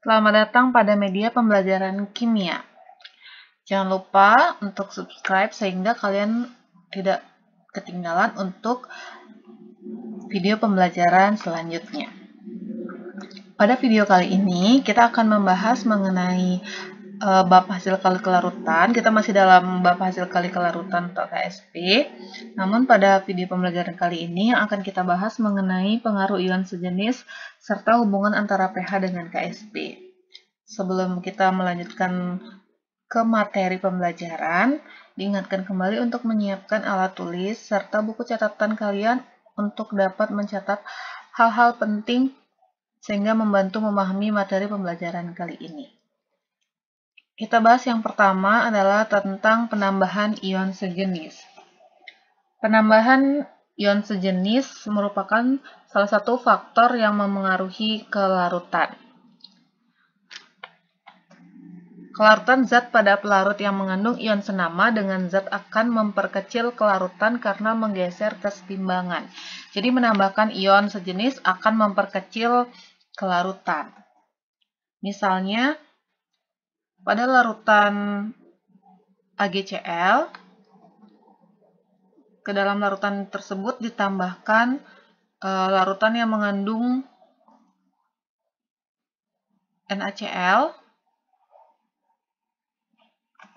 Selamat datang pada media pembelajaran kimia. Jangan lupa untuk subscribe sehingga kalian tidak ketinggalan untuk video pembelajaran selanjutnya. Pada video kali ini, kita akan membahas mengenai bab hasil kali kelarutan. Kita masih dalam bab hasil kali kelarutan atau KSP. Namun pada video pembelajaran kali ini akan kita bahas mengenai pengaruh ion sejenis serta hubungan antara pH dengan KSP. Sebelum kita melanjutkan ke materi pembelajaran, diingatkan kembali untuk menyiapkan alat tulis serta buku catatan kalian untuk dapat mencatat hal-hal penting sehingga membantu memahami materi pembelajaran kali ini. Kita bahas yang pertama adalah tentang penambahan ion sejenis. Penambahan ion sejenis merupakan salah satu faktor yang memengaruhi kelarutan. Kelarutan zat pada pelarut yang mengandung ion senama dengan zat akan memperkecil kelarutan karena menggeser kesetimbangan. Jadi menambahkan ion sejenis akan memperkecil kelarutan. Misalnya, pada larutan AgCl, ke dalam larutan tersebut ditambahkan larutan yang mengandung NaCl.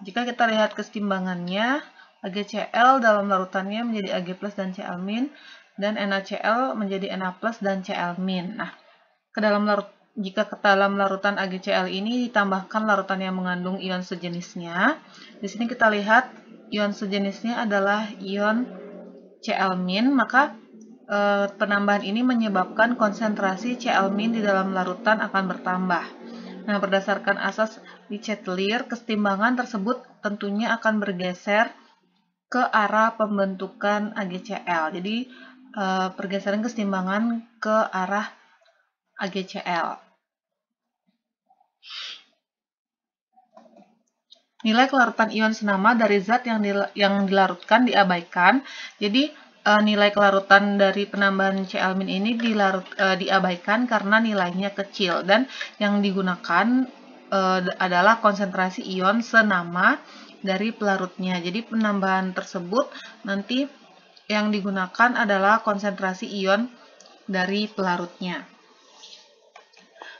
Jika kita lihat kesetimbangannya, AgCl dalam larutannya menjadi Ag+ dan Cl-, dan NaCl menjadi Na+ dan Cl-. Nah, jika ke dalam larutan AgCl ini ditambahkan larutan yang mengandung ion sejenisnya, di sini kita lihat ion sejenisnya adalah ion Cl-, maka penambahan ini menyebabkan konsentrasi Cl- di dalam larutan akan bertambah. Nah, berdasarkan asas Dechatellier, kesetimbangan tersebut tentunya akan bergeser ke arah pembentukan AgCl. Jadi, pergeseran kesetimbangan ke arah AgCl. Nilai kelarutan ion senama dari zat yang dilarutkan diabaikan. Jadi, nilai kelarutan dari penambahan Cl- ini diabaikan karena nilainya kecil, dan yang digunakan adalah konsentrasi ion senama dari pelarutnya. Jadi penambahan tersebut nanti yang digunakan adalah konsentrasi ion dari pelarutnya.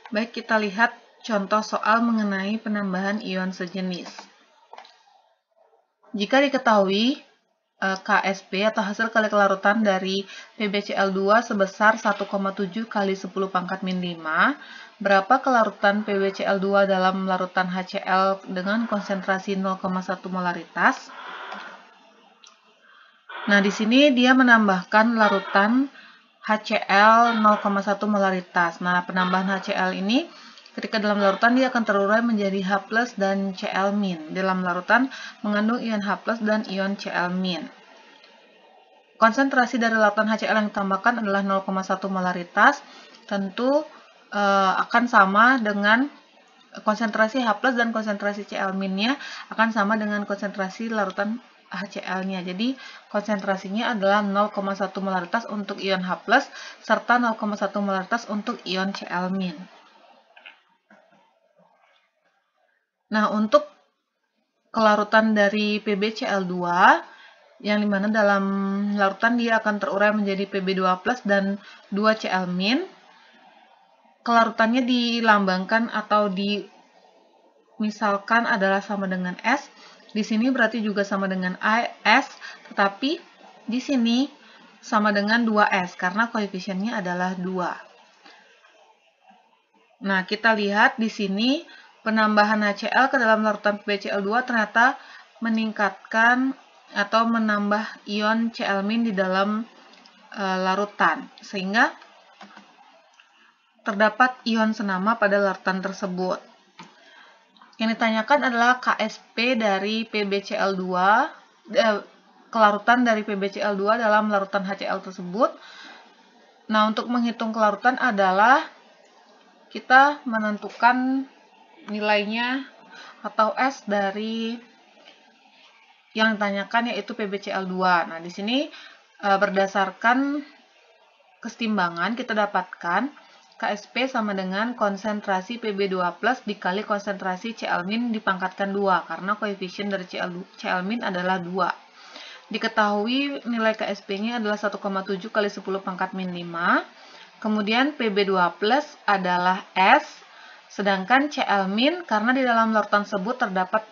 Baik, kita lihat contoh soal mengenai penambahan ion sejenis. Jika diketahui KSP atau hasil kali kelarutan dari PbCl2 sebesar 1,7 kali 10⁻⁵, berapa kelarutan PbCl2 dalam larutan HCl dengan konsentrasi 0,1 molaritas? Nah, di sini dia menambahkan larutan HCl 0,1 molaritas. Nah, penambahan HCl ini ketika dalam larutan dia akan terurai menjadi H+ dan Cl-. Dalam larutan mengandung ion H+ dan ion Cl-. Konsentrasi dari larutan HCl yang ditambahkan adalah 0,1 molaritas. Tentu akan sama dengan konsentrasi H+ dan konsentrasi Cl-nya akan sama dengan konsentrasi larutan HCl-nya. Jadi konsentrasinya adalah 0,1 molaritas untuk ion H+ serta 0,1 molaritas untuk ion Cl-. Nah, untuk kelarutan dari PbCl2 yang dimana dalam larutan dia akan terurai menjadi Pb2+ dan 2Cl-, kelarutannya dilambangkan atau misalkan adalah sama dengan S. Di sini berarti juga sama dengan S, tetapi di sini sama dengan 2S karena koefisiennya adalah 2. Nah, kita lihat di sini penambahan HCl ke dalam larutan PbCl2 ternyata meningkatkan atau menambah ion Cl- di dalam larutan, sehingga terdapat ion senama pada larutan tersebut. Yang ditanyakan adalah KSP dari PbCl2, kelarutan dari PbCl2 dalam larutan HCl tersebut. Nah, untuk menghitung kelarutan adalah kita menentukan nilainya atau S dari yang ditanyakan, yaitu PbCl2. Nah, di sini berdasarkan kesetimbangan kita dapatkan KSP sama dengan konsentrasi Pb2+ dikali konsentrasi Cl- dipangkatkan 2, karena koefisien dari Cl- adalah 2. Diketahui nilai KSP-nya adalah 1,7 kali 10 pangkat min 5. Kemudian Pb2+ adalah S, sedangkan Cl- karena di dalam larutan tersebut terdapat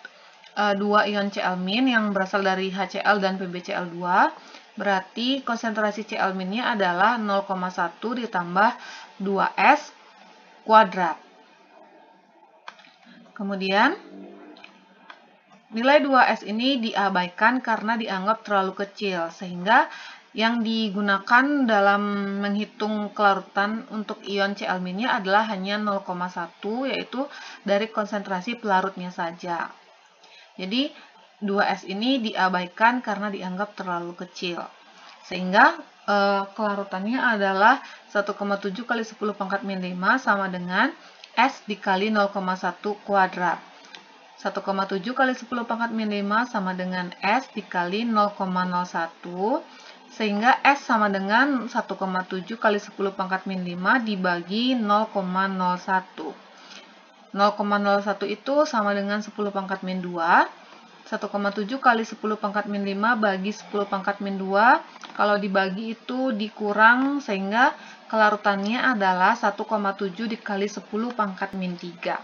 2 ion Cl- yang berasal dari HCl dan PbCl2, berarti konsentrasi Cl-nya adalah 0,1 ditambah 2S kuadrat. Kemudian nilai 2S ini diabaikan karena dianggap terlalu kecil, sehingga yang digunakan dalam menghitung kelarutan untuk ion Cl-nya adalah hanya 0,1, yaitu dari konsentrasi pelarutnya saja. Jadi 2S ini diabaikan karena dianggap terlalu kecil. Sehingga kelarutannya adalah 1,7 kali 10 pangkat min 5 sama dengan S dikali 0,1 kuadrat. 1,7 kali 10 pangkat min 5 sama dengan S dikali 0,01, sehingga S sama dengan 1,7 kali 10 pangkat min 5 dibagi 0,01. 0,01 itu sama dengan 10 pangkat min 2. 1,7 kali 10 pangkat min 5 bagi 10 pangkat min 2. Kalau dibagi itu dikurang, sehingga kelarutannya adalah 1,7 dikali 10 pangkat min 3.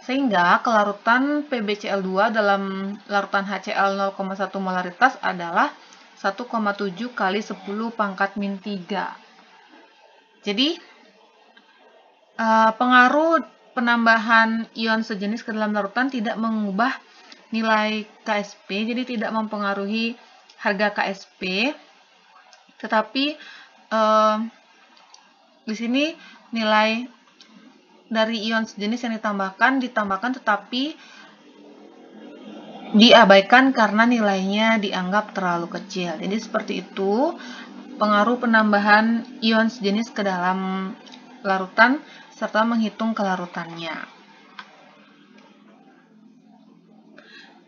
Sehingga kelarutan PbCl2 dalam larutan HCl 0,1 molaritas adalah 1,7 kali 10 pangkat min 3. Jadi, pengaruh penambahan ion sejenis ke dalam larutan tidak mengubah nilai KSP, jadi tidak mempengaruhi harga KSP. Tetapi di sini nilai dari ion sejenis yang ditambahkan tetapi diabaikan karena nilainya dianggap terlalu kecil. Jadi seperti itu pengaruh penambahan ion sejenis ke dalam larutan serta menghitung kelarutannya.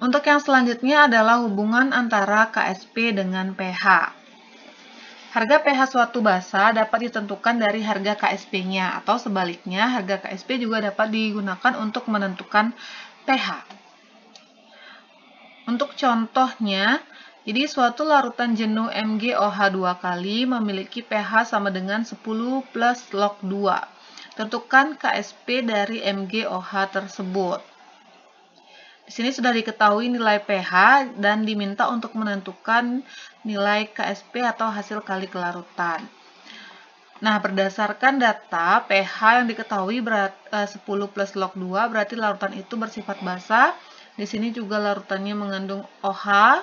Untuk yang selanjutnya adalah hubungan antara KSP dengan pH. Harga pH suatu basa dapat ditentukan dari harga KSP-nya, atau sebaliknya harga KSP juga dapat digunakan untuk menentukan pH. Untuk contohnya, jadi suatu larutan jenuh MgOH 2 kali memiliki pH sama dengan 10 plus log 2. Tentukan KSP dari MgOH tersebut. Di sini sudah diketahui nilai pH dan diminta untuk menentukan nilai KSP atau hasil kali kelarutan. Nah, berdasarkan data pH yang diketahui 10 plus log 2 berarti larutan itu bersifat basa. Di sini juga larutannya mengandung OH,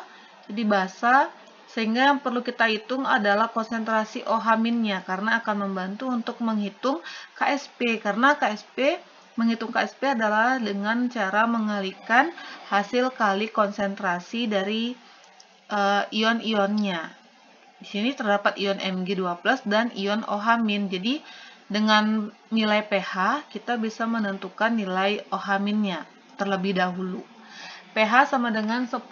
jadi basa. Sehingga yang perlu kita hitung adalah konsentrasi OH-nya karena akan membantu untuk menghitung KSP. Karena menghitung KSP adalah dengan cara mengalihkan hasil kali konsentrasi dari ion-ionnya. Di sini terdapat ion Mg2+ dan ion OH-. Jadi dengan nilai pH kita bisa menentukan nilai OH-nya terlebih dahulu. pH sama dengan 10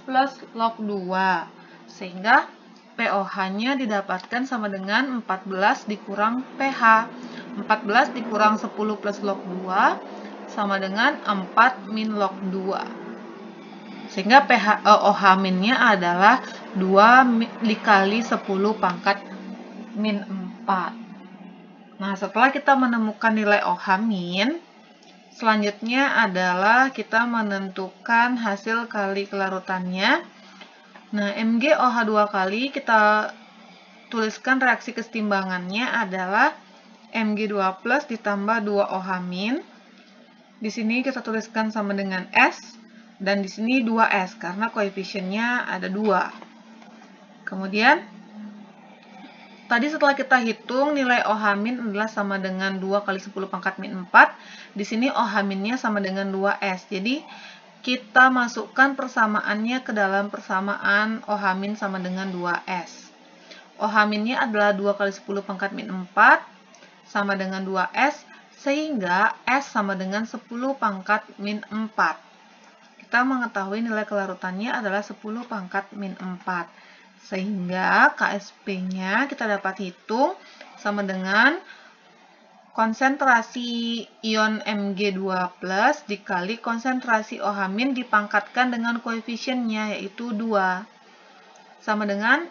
plus log 2. Sehingga pOH-nya didapatkan sama dengan 14 dikurang pH. 14 dikurang 10 plus log 2 sama dengan 4 min log 2. Sehingga OH-nya adalah 2 dikali 10 pangkat min 4. Nah, setelah kita menemukan nilai OH-, selanjutnya adalah kita menentukan hasil kali kelarutannya. Nah, MgOH 2 kali kita tuliskan reaksi kesetimbangannya adalah Mg2+ ditambah 2OH-. Di sini kita tuliskan sama dengan S, dan di sini 2S karena koefisiennya ada 2. Kemudian tadi setelah kita hitung nilai OH min adalah sama dengan 2 kali 10 pangkat min 4. Di sini OH minnya sama dengan 2S. Jadi kita masukkan persamaannya ke dalam persamaan OH min sama dengan 2S. OH minnya adalah 2 kali 10 pangkat min 4 sama dengan 2S, sehingga S sama dengan 10 pangkat min 4. Kita mengetahui nilai kelarutannya adalah 10 pangkat min 4. Sehingga KSP-nya kita dapat hitung sama dengan konsentrasi ion Mg2+ dikali konsentrasi OH min dipangkatkan dengan koefisiennya, yaitu 2. Sama dengan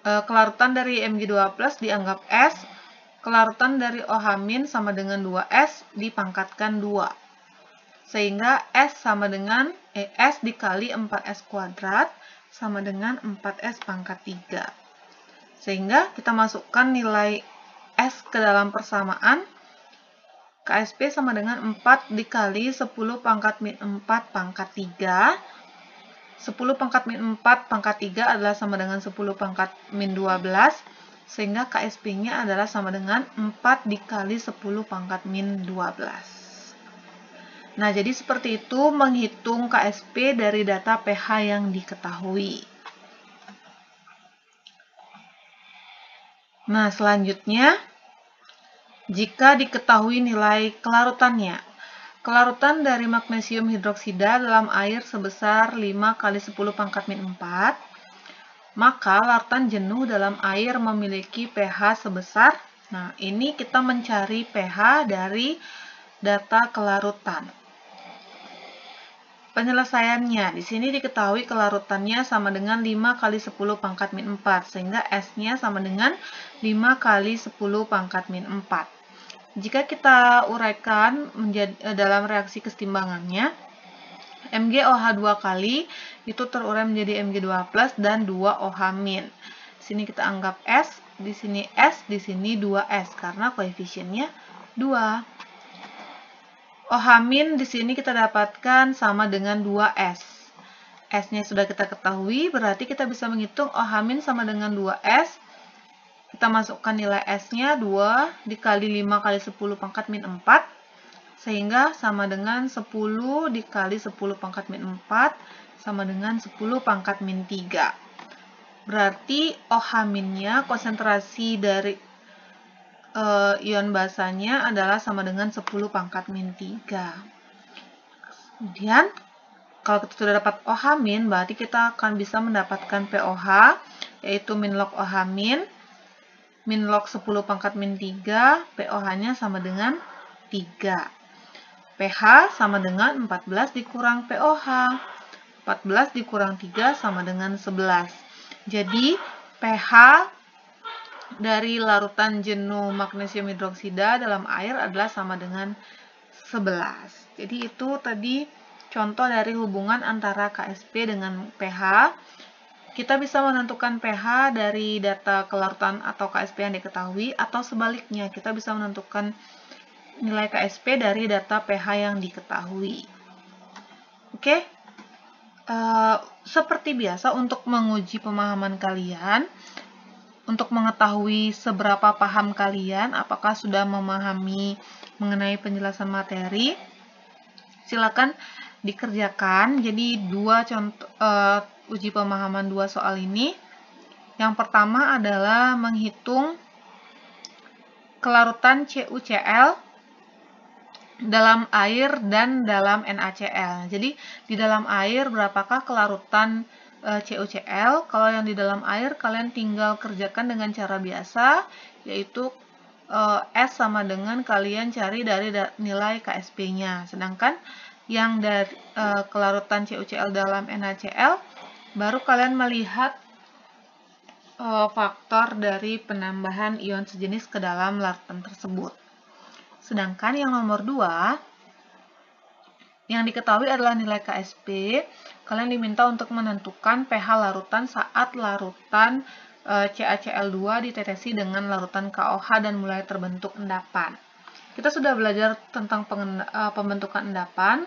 kelarutan dari Mg2+ dianggap S, kelarutan dari OH min sama dengan 2S dipangkatkan 2. Sehingga S sama dengan S dikali 4S kuadrat sama dengan 4S pangkat 3. Sehingga kita masukkan nilai S ke dalam persamaan, KSP sama dengan 4 dikali 10 pangkat min 4 pangkat 3. 10 pangkat min 4 pangkat 3 adalah sama dengan 10 pangkat min 12, sehingga KSP-nya adalah sama dengan 4 dikali 10 pangkat min 12. Nah, jadi seperti itu menghitung KSP dari data pH yang diketahui. Nah, selanjutnya, jika diketahui nilai kelarutannya. Kelarutan dari magnesium hidroksida dalam air sebesar 5 kali 10 pangkat min 4, maka larutan jenuh dalam air memiliki pH sebesar, nah ini kita mencari pH dari data kelarutan. Penyelesaiannya, di sini diketahui kelarutannya sama dengan 5 kali 10 pangkat min 4, sehingga S-nya sama dengan 5 kali 10 pangkat min 4. Jika kita uraikan dalam reaksi kesetimbangannya, MgOH 2 kali itu terurai menjadi Mg2+ dan 2 OH min. Di sini kita anggap S, di sini S, di sini 2S karena koefisiennya 2. OH min di sini kita dapatkan sama dengan 2S. S-nya sudah kita ketahui, berarti kita bisa menghitung OH min sama dengan 2S. Kita masukkan nilai S-nya 2 dikali 5 kali 10 pangkat min 4, sehingga sama dengan 10 dikali 10 pangkat min 4 sama dengan 10 pangkat min 3. Berarti OH minnya, konsentrasi dari ion basanya adalah sama dengan 10 pangkat min 3. Kemudian, kalau kita sudah dapat OH min, berarti kita akan bisa mendapatkan POH, yaitu min log OH min log 10 pangkat min 3, POH-nya sama dengan 3. pH sama dengan 14 dikurang POH. 14 dikurang 3 sama dengan 11. Jadi, pH dari larutan jenuh magnesium hidroksida dalam air adalah sama dengan 11. Jadi itu tadi contoh dari hubungan antara KSP dengan pH. Kita bisa menentukan pH dari data kelarutan atau KSP yang diketahui, atau sebaliknya kita bisa menentukan nilai KSP dari data pH yang diketahui. Oke, seperti biasa untuk menguji pemahaman kalian, untuk mengetahui seberapa paham kalian, apakah sudah memahami mengenai penjelasan materi, silakan dikerjakan. Jadi dua contoh uji pemahaman 2 soal ini. Yang pertama adalah menghitung kelarutan CuCl dalam air dan dalam NaCl. Jadi di dalam air berapakah kelarutan CuCl? Kalau yang di dalam air kalian tinggal kerjakan dengan cara biasa, yaitu S sama dengan kalian cari dari nilai KSP-nya. Sedangkan yang dari kelarutan CuCl dalam NaCl, baru kalian melihat faktor dari penambahan ion sejenis ke dalam larutan tersebut. Sedangkan yang nomor 2, yang diketahui adalah nilai KSP. Kalian diminta untuk menentukan pH larutan saat larutan CaCl2 ditetesi dengan larutan KOH dan mulai terbentuk endapan. Kita sudah belajar tentang pembentukan endapan.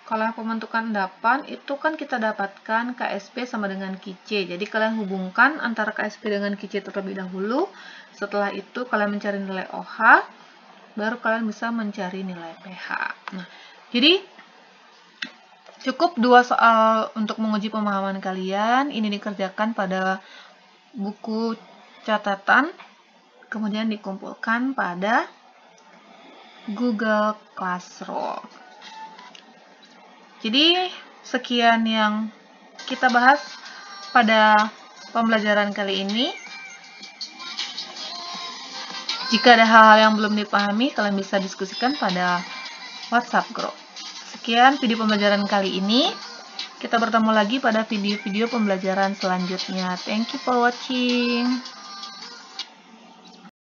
Kalau pembentukan endapan itu kan kita dapatkan KSP sama dengan QC. Jadi kalian hubungkan antara KSP dengan QC terlebih dahulu. Setelah itu kalian mencari nilai OH, baru kalian bisa mencari nilai pH. Nah, jadi cukup 2 soal untuk menguji pemahaman kalian. Ini dikerjakan pada buku catatan, kemudian dikumpulkan pada Google Classroom. Jadi, sekian yang kita bahas pada pembelajaran kali ini. Jika ada hal-hal yang belum dipahami, kalian bisa diskusikan pada WhatsApp group. Sekian video pembelajaran kali ini. Kita bertemu lagi pada video-video pembelajaran selanjutnya. Thank you for watching.